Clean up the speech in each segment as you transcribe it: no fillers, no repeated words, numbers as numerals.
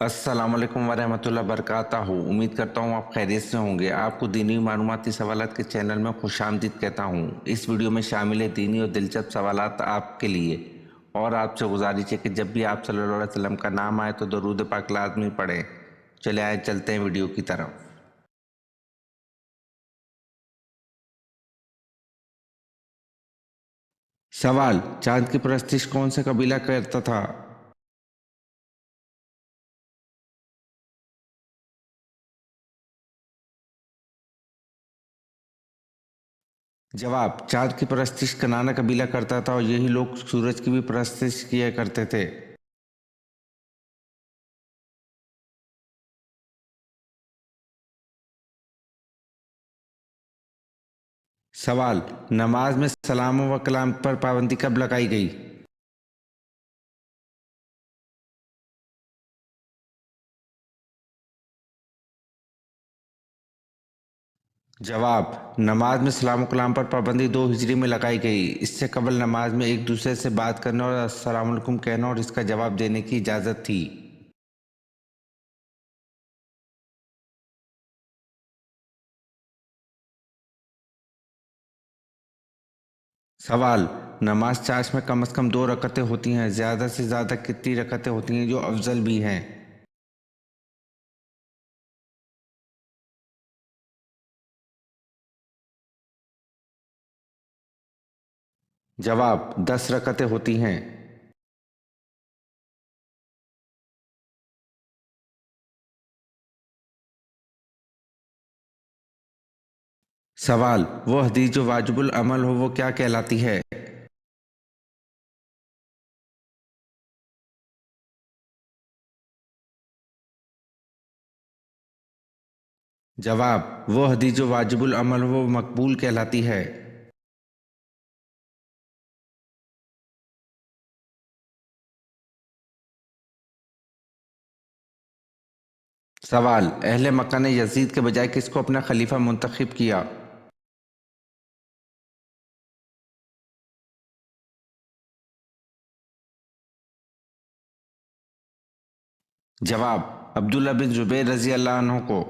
अस्सलाम वालेकुम वरहमतुल्लाहि वबरकातुहू। उम्मीद करता हूँ आप खैरियत से होंगे। आपको दीनी मालूमाती सवालात के चैनल में खुशामदीद कहता हूँ। इस वीडियो में शामिल है दीनी और दिलचस्प सवालात आपके लिए। और आपसे गुजारिश है कि जब भी आप सल्लल्लाहु अलैहि वसल्लम का नाम आए तो दरूद पाक लाज़मी पढ़ें। चले आए चलते हैं वीडियो की तरफ। सवाल: चांद की परस्तिश कौन सा कबीला करता था? जवाब: चांद की परस्तिश कनाना कबीला करता था और यही लोग सूरज की भी परस्तिश किया करते थे। सवाल: नमाज में सलाम व कलाम पर पाबंदी कब लगाई गई? जवाब: नमाज में सलाम कलाम पर पाबंदी 2 हिजरी में लगाई गई। इससे कबल नमाज में एक दूसरे से बात करना और अस्सलाम वालेकुम कहना और इसका जवाब देने की इजाज़त थी। सवाल: नमाज चाश में कम से कम 2 रकतें होती हैं, ज़्यादा से ज़्यादा कितनी रकतें होती हैं जो अफजल भी हैं? जवाब: 10 रकतें होती हैं। सवाल: वो हदीस जो वाजिबुल अमल हो वो क्या कहलाती है? जवाब: वो हदीस जो वाजिबुल अमल हो वो मकबूल कहलाती है। सवाल: अहले मक्का ने यजीद के बजाय किसको अपना खलीफा मुंतखब किया? जवाब: अब्दुल्ला बिन जुबैर रजी अल्लाह अन्हु को।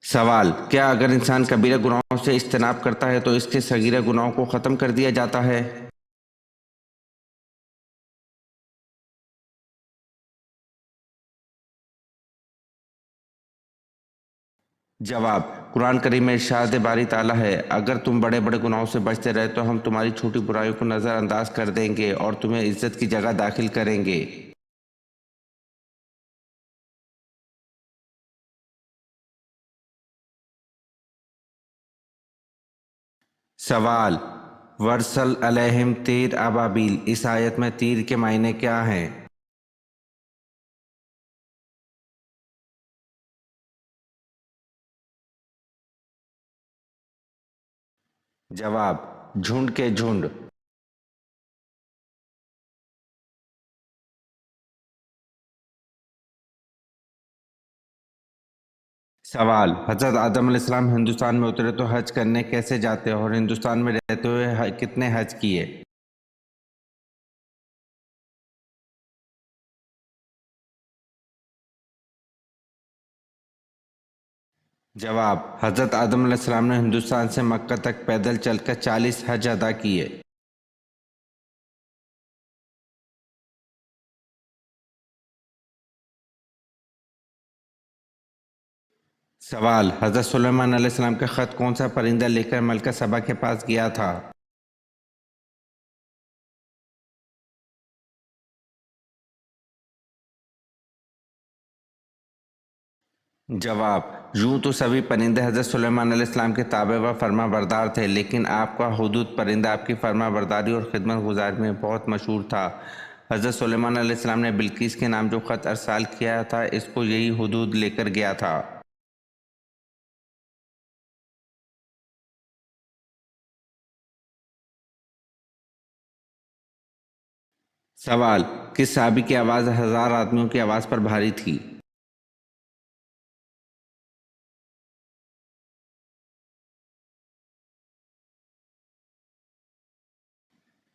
सवाल: क्या अगर इंसान कबीरा गुनाहों से इज्तनाब करता है तो इसके सगीरा गुनाहों को ख़त्म कर दिया जाता है? जवाब: कुरान करीम में इरशाद बारी ताला है, अगर तुम बड़े बड़े गुनाहों से बचते रहे तो हम तुम्हारी छोटी बुराइयों को नज़रअंदाज कर देंगे और तुम्हें इज्जत की जगह दाखिल करेंगे। सवाल: वर्सल अलैहिम तीर अबाबील, इस आयत में तीर के मायने क्या हैं? जवाब: झुंड के झुंड। सवाल: हज़रत आदम अलैहिस्सलाम हिंदुस्तान में उतरे तो हज करने कैसे जाते और हिंदुस्तान में रहते हुए कितने हज किए? जवाब: हज़रत आदम अलैहिस्सलाम ने हिंदुस्तान से मक्का तक पैदल चलकर 40 हज अदा किए। सवाल: हज़रत सुलेमान अलैहिस्सलाम का ख़त कौन सा परिंदा लेकर मलका सबा के पास गया था? जवाब: यूँ तो सभी परिंदे हज़रत सुलेमान अलैहिस्सलाम के ताबे व फर्मा बरदार थे, लेकिन आपका हुदूद परिंदा आपकी फर्मा बरदारी और खिदमत गुजारी में बहुत मशहूर था। हज़रत सुलेमान अलैहिस्सलाम ने बिल्किस के नाम जो ख़त अरसाल किया था इसको यही हुदूद लेकर गया था। सवाल: किस सहाबी की आवाज़ 1000 आदमियों की आवाज़ पर भारी थी?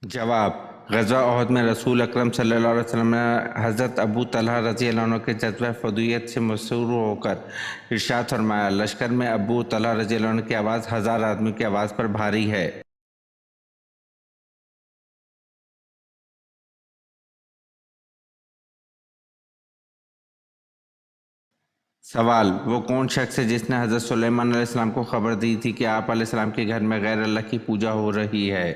जवाब: ग़ज़वा अहद में रसूल अकरम सल्लल्लाहु अलैहि वसल्लम ने हज़रत अबू तलहा रज़ी अल्लाह अन्हु के जज्बा फ़दूइयत से मसरूर होकर इरशाद फरमाया, लश्कर में अबू तलहा रज़ी अल्लाह अन्हु की आवाज़ 1000 आदमी की आवाज़ पर भारी है। सवाल: वो कौन शख्स है जिसने हज़रत सुलेमान अलैहिस्सलाम को खबर दी थी कि आप अलैहिस्सलाम के घर में गैर अल्लाह की पूजा हो रही है?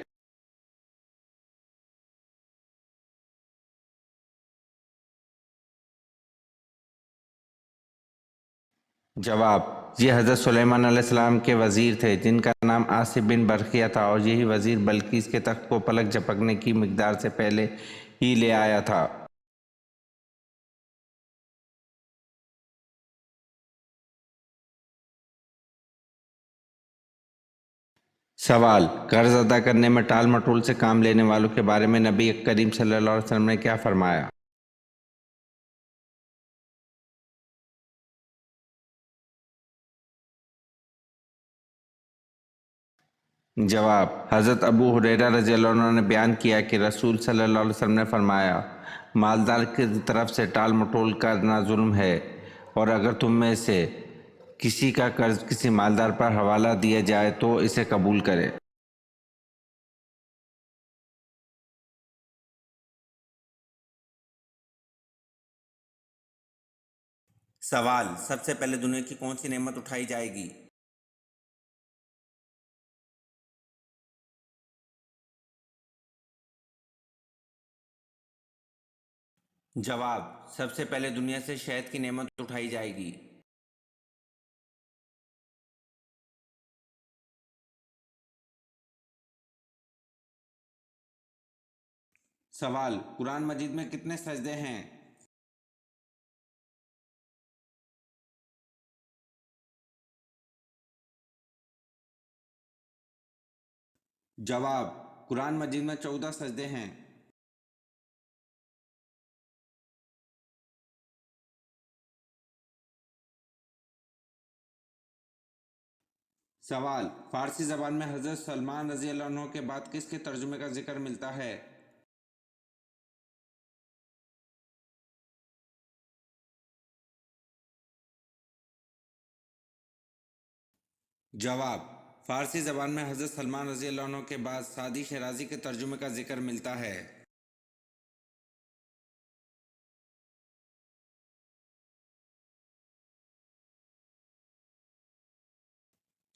जवाब: ये हज़रत सुलेमान अलैहिस्सलाम के वज़ीर थे जिनका नाम आसिफ बिन बरखिया था, और यही वज़ीर बल्कीस के तख्त को पलक झपकने की मिक़दार से पहले ही ले आया था। सवाल: कर्ज अदा करने में टाल मटोल से काम लेने वालों के बारे में नबी करीम सल्लल्लाहु अलैहि वसल्लम ने क्या फरमाया? जवाब: हज़रत अबू हुरैरा रज़ी अल्लाह अन्हु ने बयान किया कि रसूल सल्लल्लाहु अलैहि वसल्लम ने फरमाया, मालदार की तरफ से टाल मटोल करना जुल्म है, और अगर तुम में से किसी का कर्ज किसी मालदार पर हवाला दिया जाए तो इसे कबूल करे। सवाल: सबसे पहले दुनिया की कौन सी नेमत उठाई जाएगी? जवाब: सबसे पहले दुनिया से शहद की नेमत उठाई जाएगी। सवाल: कुरान मजीद में कितने सजदे हैं? जवाब: कुरान मजीद में 14 सजदे हैं। सवाल: फारसी ज़बान में हज़रत सलमान रज़ी अल्लाह अन्हु के बाद किसके तर्जुमे का जिक्र मिलता है? जवाब: फारसी ज़बान में हज़रत सलमान रज़ी अल्लाह अन्हु के बाद सादी शराजी के तर्जुमे का जिक्र मिलता है।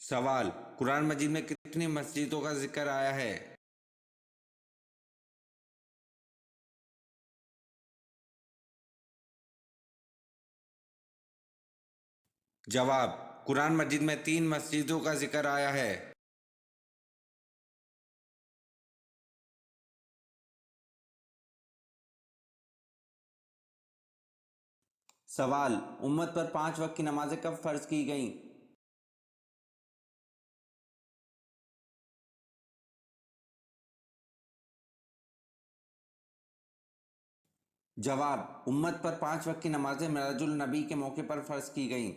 सवाल: कुरान मजीद में कितनी मस्जिदों का जिक्र आया है? जवाब: कुरान मजीद में 3 मस्जिदों का जिक्र आया है। सवाल: उम्मत पर 5 वक्त की नमाजें कब फ़र्ज की गईं? जवाब: उम्मत पर 5 वक्त की नमाजें मिराजुल नबी के मौके पर फ़र्ज की गईं।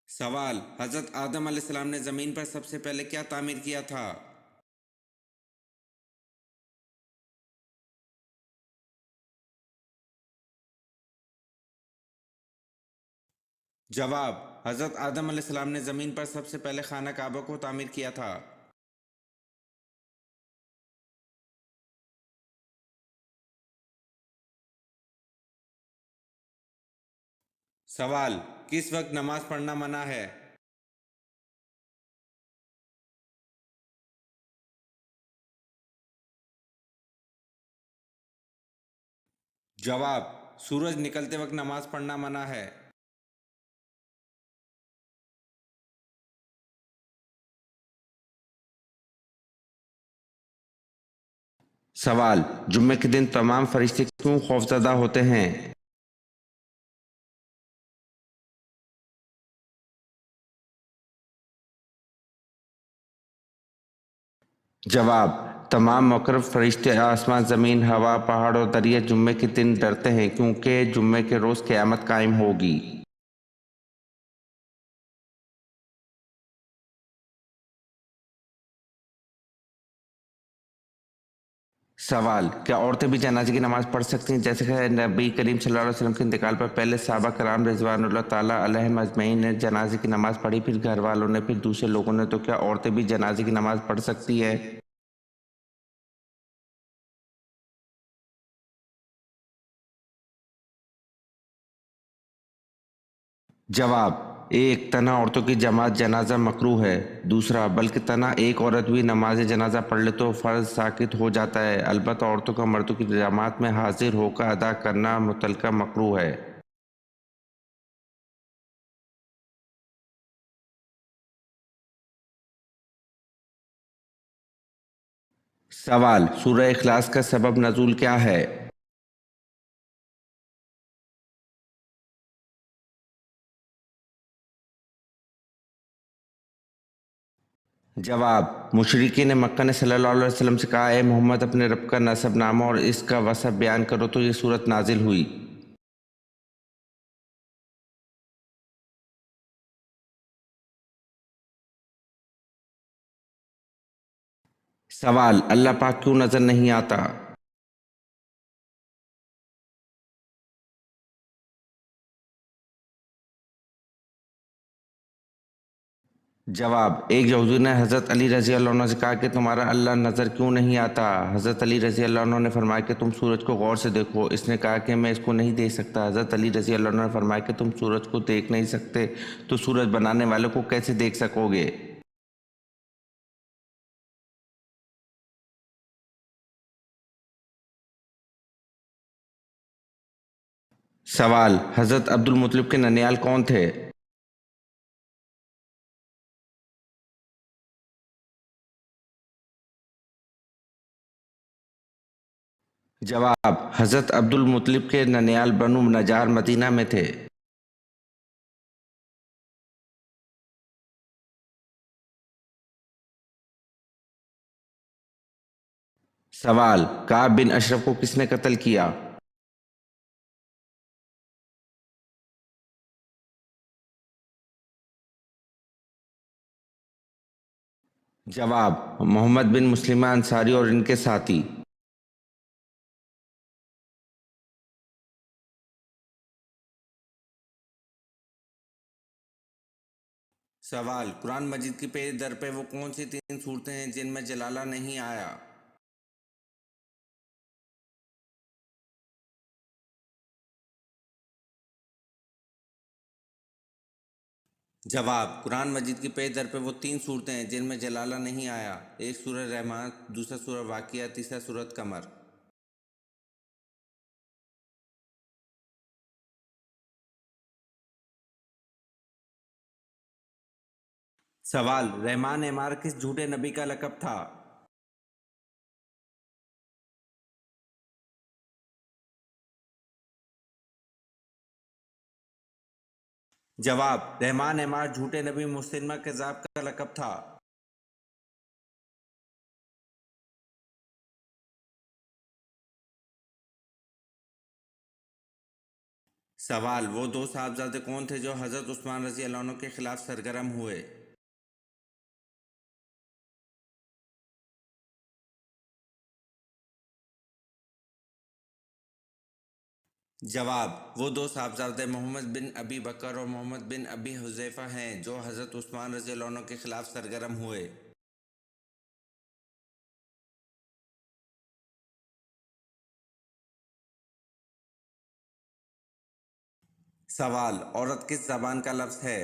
सवाल: हज़रत आदम अलैहिस्सलाम ने ज़मीन पर सबसे पहले क्या तामीर किया था? जवाब: हज़रत आदम अलैहिस्सलाम ने ज़मीन पर सबसे पहले खाना काबा को तामीर किया था। सवाल: किस वक्त नमाज पढ़ना मना है? जवाब: सूरज निकलते वक्त नमाज पढ़ना मना है। सवाल: जुम्मे के दिन तमाम फरिश्ते क्यों खौफज़दा होते हैं? जवाब: तमाम मुकर्रब फरिश्ते आसमान, ज़मीन, हवा, पहाड़ और दरिया जुम्मे के दिन डरते हैं क्योंकि जुम्मे के रोज़ क़यामत कायम होगी। सवाल: क्या औरतें भी जनाजे की नमाज पढ़ सकती हैं? जैसे कि नबी करीम सल्लल्लाहु अलैहि वसल्लम के इंतकाल पर पहले सहाबा कराम रिजवानुल्लाह ताला अलैहिम अजमईन ने जनाजे की नमाज पढ़ी, फिर घर वालों ने, फिर दूसरे लोगों ने, तो क्या औरतें भी जनाजे की नमाज पढ़ सकती हैं? जवाब: एक, तना औरतों की जमात जनाजा मकरूह है। दूसरा, बल्कि तना एक औरत भी नमाज जनाजा पढ़ ले तो फ़र्ज साकित हो जाता है, अलबत्ता औरतों का मर्दों की जमात में हाजिर होकर अदा करना मुतलका मकरूह है। सवाल: सूरह इखलास का सबब नज़ूल क्या है? जवाब: मुशरिकीन मक्का ने सल्लल्लाहु अलैहि वसल्लम से कहा, ए मोहम्मद, अपने रब का नसब नामा और इसका वसब बयान करो, तो ये सूरत नाजिल हुई। सवाल: अल्लाह पाक क्यों नजर नहीं आता? जवाब: एक यहूदी ने हज़रत अली रज़ी अल्लाह अन्हु से कहा कि तुम्हारा अल्लाह नज़र क्यों नहीं आता? हज़रत अली रज़ी अल्लाह अन्हु ने फरमाया कि तुम सूरज को गौर से देखो। इसने कहा कि मैं इसको नहीं देख सकता। हज़रत अली रज़ी अल्लाह अन्हु ने फरमाया कि तुम सूरज को देख नहीं सकते तो सूरज बनाने वाले को कैसे देख सकोगे? सवाल: हज़रत अब्दुल मुत्तलिब के ननियाल कौन थे? जवाब: हज़रत अब्दुल मुत्तलिब के ननियाल बनु नजार मदीना में थे। सवाल: काब बिन अशरफ को किसने कत्ल किया? जवाब: मोहम्मद बिन मुस्लिमा अंसारी और इनके साथी। सवाल: कुरान मजीद की पेज दर पे वो कौन सी तीन सूरतें हैं जिनमें जलाला नहीं आया? जवाब: कुरान मजीद की पेज दर पे वो तीन सूरतें हैं जिनमें जलाला नहीं आया। एक सूरह रहमान, दूसरा सूरह वाक़िया, तीसरा सूरत कमर। सवाल: रहमान एमार किस झूठे नबी का लक़ब था? जवाब: रहमान एमार झूठे नबी मुसलिमा कज़्ज़ाब का लक़ब था। सवाल: वो दो साहबजादे कौन थे जो हज़रत उस्मान रज़ी अल्लाह अन्हु के खिलाफ सरगर्म हुए? जवाब: वो दो साहबजादे मोहम्मद बिन अबी बकर और मोहम्मद बिन अबी हुज़ैफ़ा हैं जो हज़रत उस्मान रज़ी अल्लाह अन्हु के खिलाफ सरगर्म हुए। सवाल: औरत किस ज़बान का लफ्ज़ है?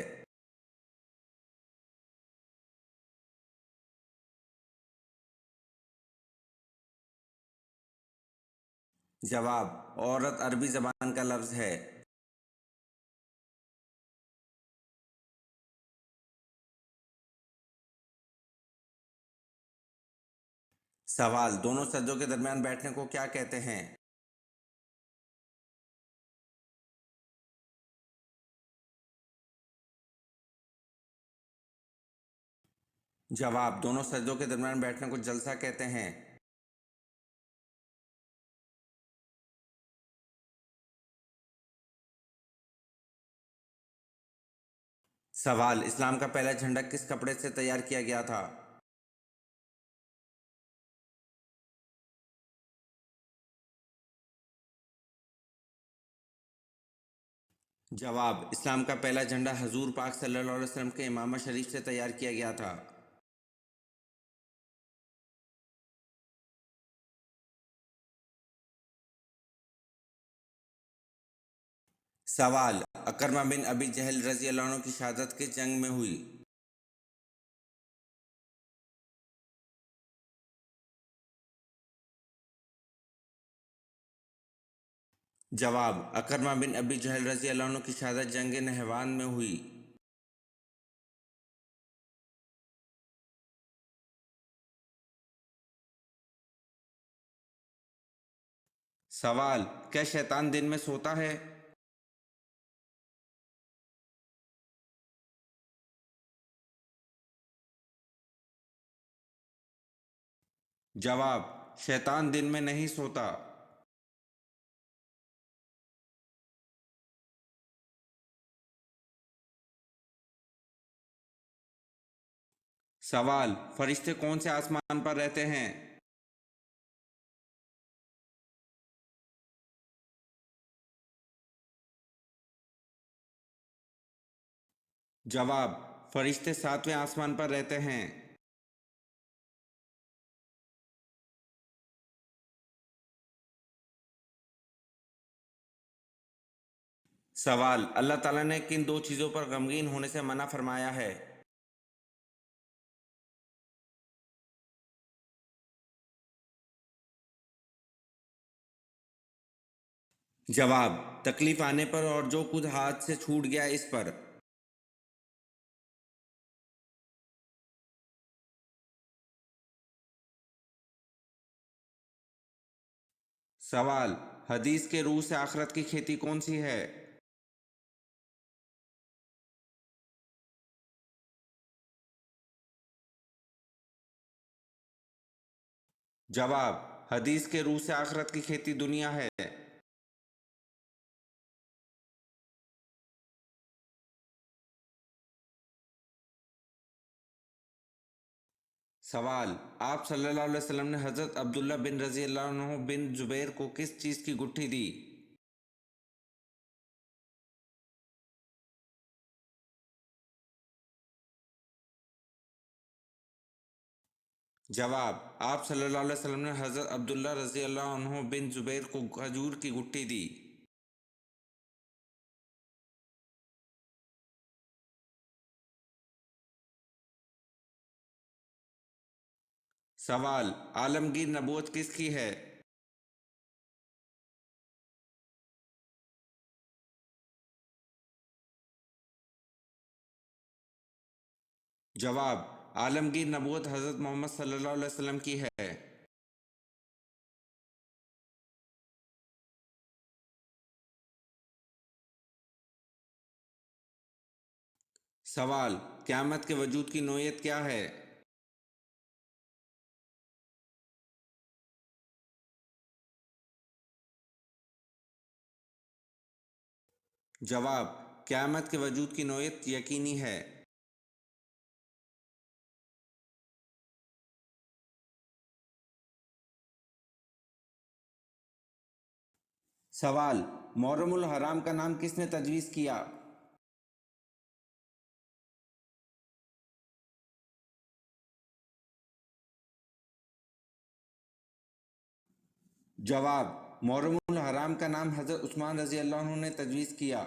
जवाब: औरत अरबी ज़बान का लफ्ज़ है। सवाल: दोनों सज्जों के दरमियान बैठने को क्या कहते हैं? जवाब: दोनों सज्जों के दरमियान बैठने को जलसा कहते हैं। सवाल: इस्लाम का पहला झंडा किस कपड़े से तैयार किया गया था? जवाब: इस्लाम का पहला झंडा हजूर पाक सल्लल्लाहु अलैहि वसल्लम के इमामा शरीफ से तैयार किया गया था। सवाल: अकरमा बिन अबी जहल रजी अल्लाह अन्हु की शहादत किस जंग में हुई? जवाब: अकरमा बिन अबी जहल रजी अल्लाह अन्हु की शहादत जंग नहवान में हुई। सवाल: क्या शैतान दिन में सोता है? जवाब: शैतान दिन में नहीं सोता। सवाल: फरिश्ते कौन से आसमान पर रहते हैं? जवाब: फरिश्ते सातवें आसमान पर रहते हैं। सवाल: अल्लाह ताला ने किन दो चीज़ों पर गमगीन होने से मना फरमाया है? जवाब: तकलीफ आने पर और जो खुद हाथ से छूट गया इस पर। सवाल: हदीस के रूह से आखिरत की खेती कौन सी है? जवाब: हदीस के रूह से आखिरत की खेती दुनिया है। सवाल: आप सल्लल्लाहु अलैहि वसल्लम ने हज़रत अब्दुल्ला बिन रज़ी अल्लाह अन्हु बिन जुबैर को किस चीज़ की गुट्ठी दी? जवाब: आप सल्लल्लाहु अलैहि वसल्लम ने हज़रत अब्दुल्ला रज़ी अल्लाह अन्हु बिन जुबैर को खजूर की गुट्ठी दी। सवाल: आलमगीर नबूवत किसकी है? जवाब: आलमगीर नबूवत हज़रत मोहम्मद सल्लल्लाहु अलैहि वसल्लम की है। सवाल: क़यामत के वजूद की नौइयत क्या है? जवाब: क़यामत के वजूद की नौइयत यकीनी है। सवाल: मुहर्रमुल हराम का नाम किसने तजवीज़ किया? जवाब: मुहर्रमुल हराम का नाम हज़रत उस्मान रज़ी अल्लाह अन्हु ने तजवीज़ किया।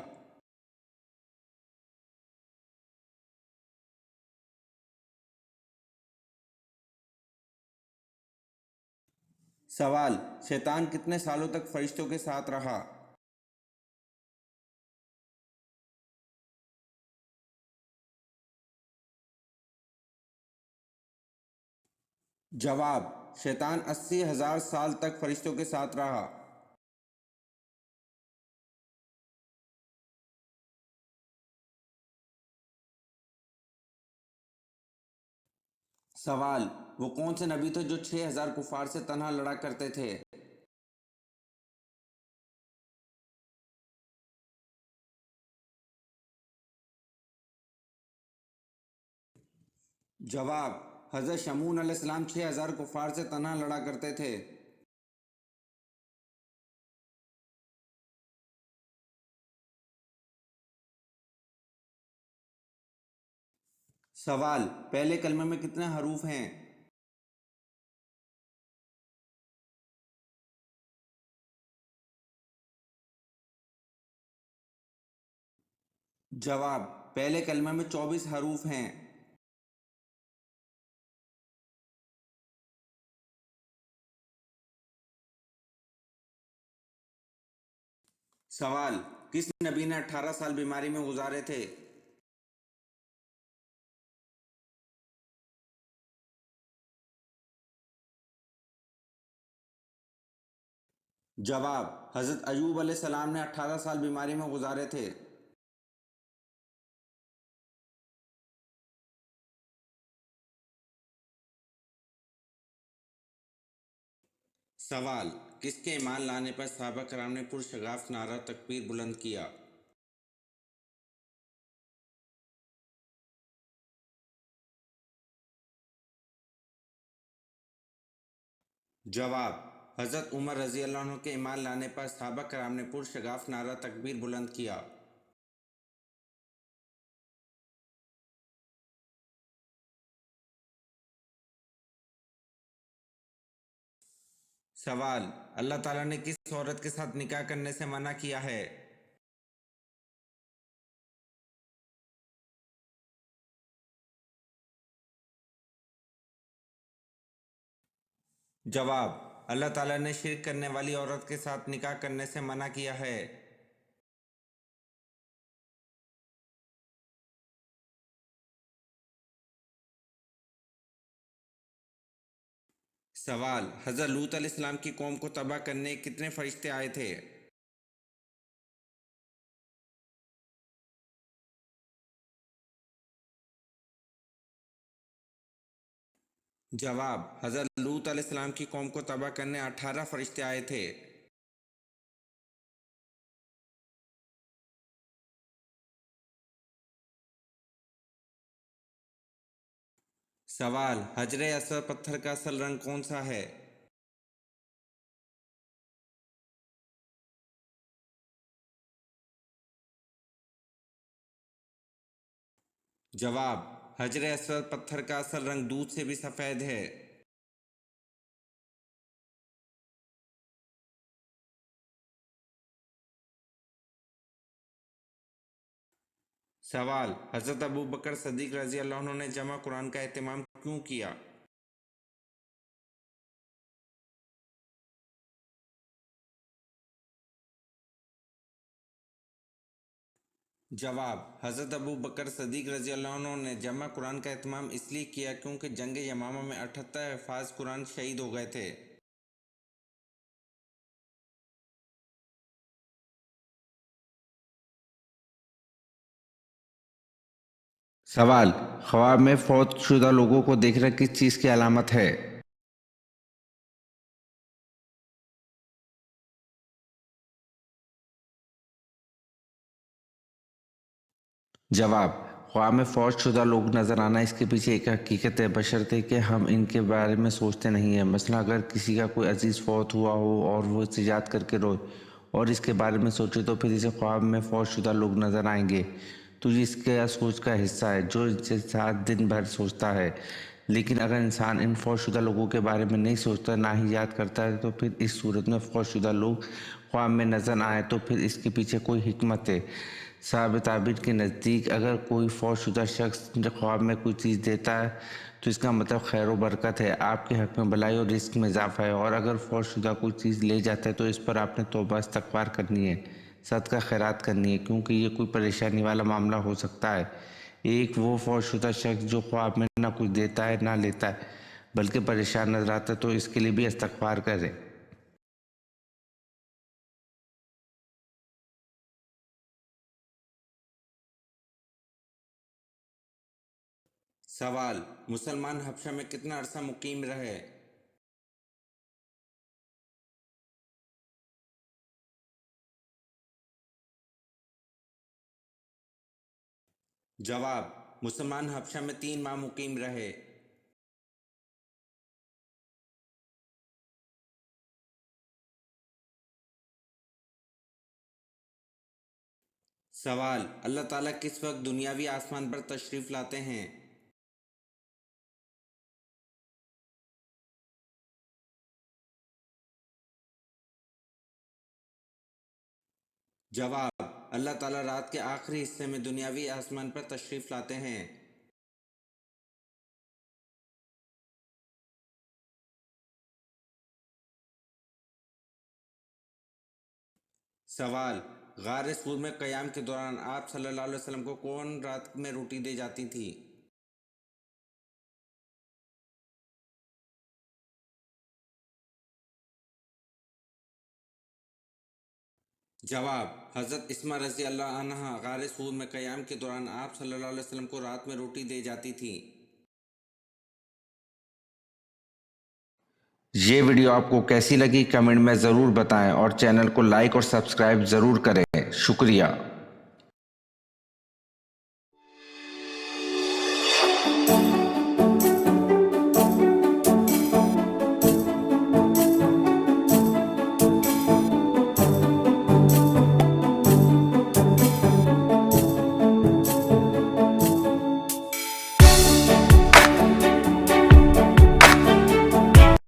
सवाल: शैतान कितने सालों तक फरिश्तों के साथ रहा? जवाब: शैतान 80,000 साल तक फरिश्तों के साथ रहा। सवाल: वो कौन से नबी थे जो 6,000 कुफार से तन्हा लड़ा करते थे? जवाब: हज़रत शमून अलैहिस्सलाम 6,000 कुफार से तन्हा लड़ा करते थे। سوال: پہلے کلمے میں کتنے حروف ہیں؟ جواب: پہلے کلمے میں 24 حروف ہیں۔ سوال: کس نبی نے 18 سال بیماری میں گزارے تھے؟ جواب: حضرت ایوب علیہ السلام نے 18 سال بیماری میں گزارے تھے۔ سوال: کس کے ایمان لانے پر صحابہ کرام نے پرشگاف نعرہ تکبیر بلند کیا؟ جواب: حضرت عمر رضی اللہ عنہ کے ایمان لانے پر صحابہ کرام نے پرشگاف نعرہ تکبیر بلند کیا۔ سوال: اللہ تعالیٰ نے کس عورت کے ساتھ نکاح کرنے سے منع کیا ہے؟ جواب: اللہ تعالیٰ نے شرک کرنے والی عورت کے ساتھ نکاح کرنے سے منع کیا ہے۔ سوال: حضرت لوط علیہ السلام کی قوم کو تباہ کرنے کتنے فرشتے آئے تھے؟ جواب: حضرت لوط علیہ السلام کی قوم کو تباہ کرنے 18 فرشتے آئے تھے۔ سوال: حجر اسود پتھر کا اصل رنگ کون سا ہے؟ جواب: حجر اسود پتھر کا اصل رنگ دودھ سے بھی سفید ہے۔ سوال: حضرت ابوبکر صدیق رضی اللہ عنہ نے جمع قرآن کا اہتمام کیوں کیا؟ جواب: حضرت ابوبکر صدیق رضی اللہ عنہ نے جمع قرآن کا اہتمام اس لیے کیا کیونکہ جنگ یمامہ میں 78 حفاظ قرآن شہید ہو گئے تھے۔ سوال: خواب میں فوت شدہ لوگوں کو دیکھنا کس چیز کی علامت ہے؟ جواب: خواب میں فوت شدہ لوگ نظر آنا اس کے پیچھے ایک حقیقت ہے، بشرطے کہ ہم ان کے بارے میں سوچتے نہیں ہیں۔ مثلا اگر کسی کا کوئی عزیز فوت ہوا ہو اور وہ اسے یاد کر کے روئے اور اس کے بارے میں سوچے تو پھر اسے خواب میں فوت شدہ لوگ نظر آئیں گے، تو یہ اس کے سوچ کا حصہ ہے جو انسان دن بھر سوچتا ہے۔ لیکن اگر انسان ان فوت شدہ لوگوں کے بارے میں نہیں سوچتا، نہ ہی یاد کرتا ہے، تو پھر اس صورت میں فوت شدہ لوگ خواب میں نظر آئیں تو پھر اس کے پیچھے کوئی حکمت ہے۔ صاحب تعبیر کے نزدیک اگر کوئی فوت شدہ شخص خواب میں کوئی چیز دیتا ہے تو اس کا مطلب خیر و برکت ہے، آپ کے حق میں بھلائی اور رزق میں اضافہ ہے، اور اگر فوت شدہ کوئی چیز لے جاتا ہے تو اس پر آپ نے توبہ استغفار کرنی ہے، صدقہ خیرات کرنی ہے، کیونکہ یہ کوئی پریشانی والا معاملہ ہو سکتا ہے۔ ایک وہ فوت شدہ شخص جو خواب میں نہ کچھ دیتا ہے نہ لیتا ہے بلکہ پریشان نظر آتا ہے تو اس کے لیے بھی استغفار کرے۔ سوال: مسلمان حبشہ میں کتنا عرصہ مقیم رہے؟ جواب: مسلمان حبشہ میں 3 ماہ مقیم رہے۔ سوال: اللہ تعالیٰ کس وقت دنیاوی آسمان پر تشریف لاتے ہیں؟ جواب: اللہ تعالیٰ رات کے آخری حصے میں دنیاوی آسمان پر تشریف لاتے ہیں۔ سوال: غار صور میں قیام کے دوران آپ صلی اللہ علیہ وسلم کو کون رات میں روٹی دے جاتی تھی؟ جواب: حضرت اسماء رضی اللہ عنہا غار صور میں قیام کے دوران آپ صلی اللہ علیہ وسلم کو رات میں روٹی دے جاتی تھی۔ یہ ویڈیو آپ کو کیسی لگی کمنٹ میں ضرور بتائیں اور چینل کو لائک اور سبسکرائب ضرور کریں۔ شکریہ۔